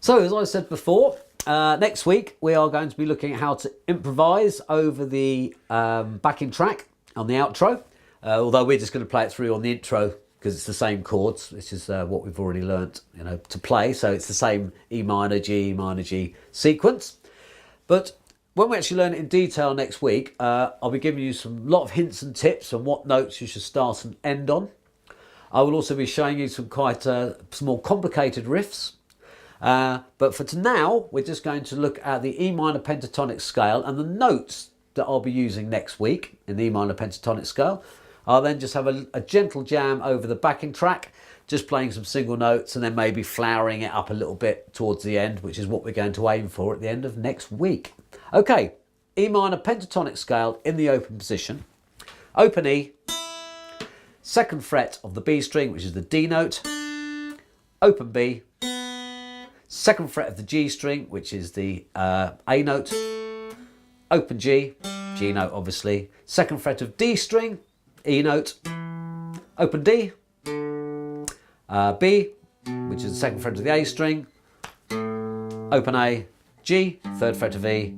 So as I said before, next week we are going to be looking at how to improvise over the backing track on the outro, although we're just going to play it through on the intro because it's the same chords. This is what we've already learnt, to play. So it's the same E minor, G sequence. But when we actually learn it in detail next week, I'll be giving you lot of hints and tips on what notes you should start and end on. I will also be showing you some more complicated riffs. But for now, we're just going to look at the E minor pentatonic scale and the notes that I'll be using next week in the E minor pentatonic scale. I'll then just have a gentle jam over the backing track, just playing some single notes and then maybe flowering it up a little bit towards the end, which is what we're going to aim for at the end of next week. Okay, E minor pentatonic scale in the open position. Open E, second fret of the B string, which is the D note. Open B, second fret of the G string, which is the A note. Open G, G note obviously. Second fret of D string, E note. Open D, B, which is the second fret of the A string. Open A, G, third fret of E,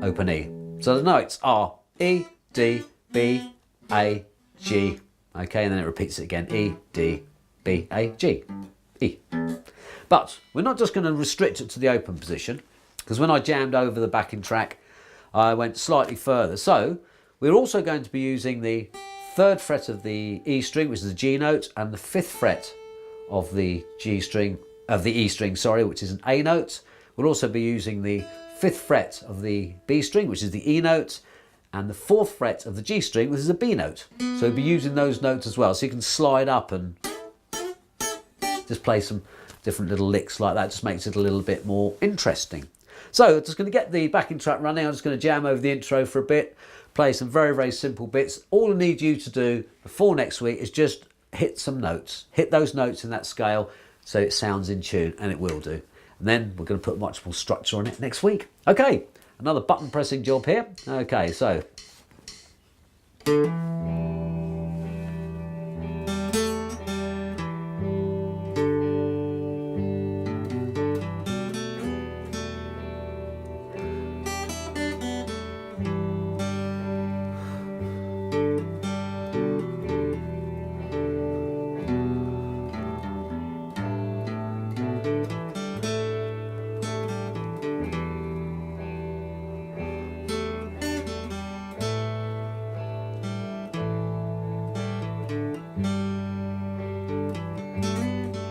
open E. So the notes are E, D, B, A, G. Okay, and then it repeats it again. E, D, B, A, G, E. But we're not just going to restrict it to the open position, because when I jammed over the backing track, I went slightly further. So we're also going to be using the third fret of the E string, which is the G note, and the fifth fret of the E string, which is an A note. We'll also be using the fifth fret of the B string, which is the E note, and the fourth fret of the G string, which is a B note. So we'll be using those notes as well. So you can slide up and just play some different little licks like that. Just makes it a little bit more interesting. So I'm just going to get the backing track running. I'm just going to jam over the intro for a bit, play some very, very simple bits. All I need you to do before next week is just hit some notes. Hit those notes in that scale so it sounds in tune, and it will do. And then we're going to put much more structure on it next week. Okay, another button pressing job here. Okay, so.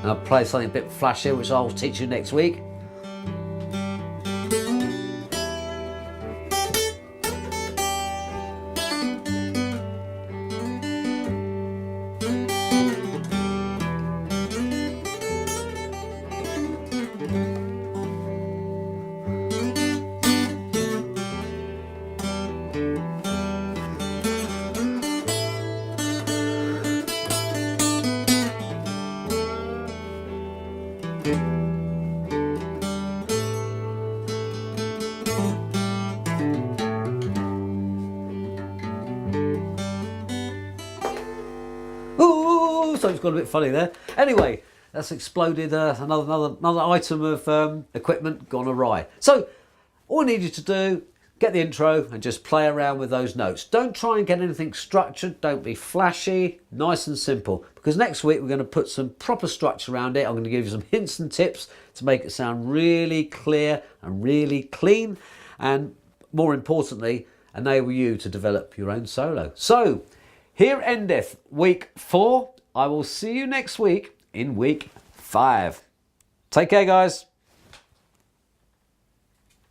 I'll play something a bit flashier, which I'll teach you next week. Ooh, something's got a bit funny there. Anyway, that's exploded another item of equipment gone awry. So all I need you to do, get the intro and just play around with those notes. Don't try and get anything structured. Don't be flashy. Nice and simple. Because next week we're going to put some proper structure around it. I'm going to give you some hints and tips to make it sound really clear and really clean. And more importantly, enable you to develop your own solo. So here endeth week 4. I will see you next week in week 5. Take care, guys.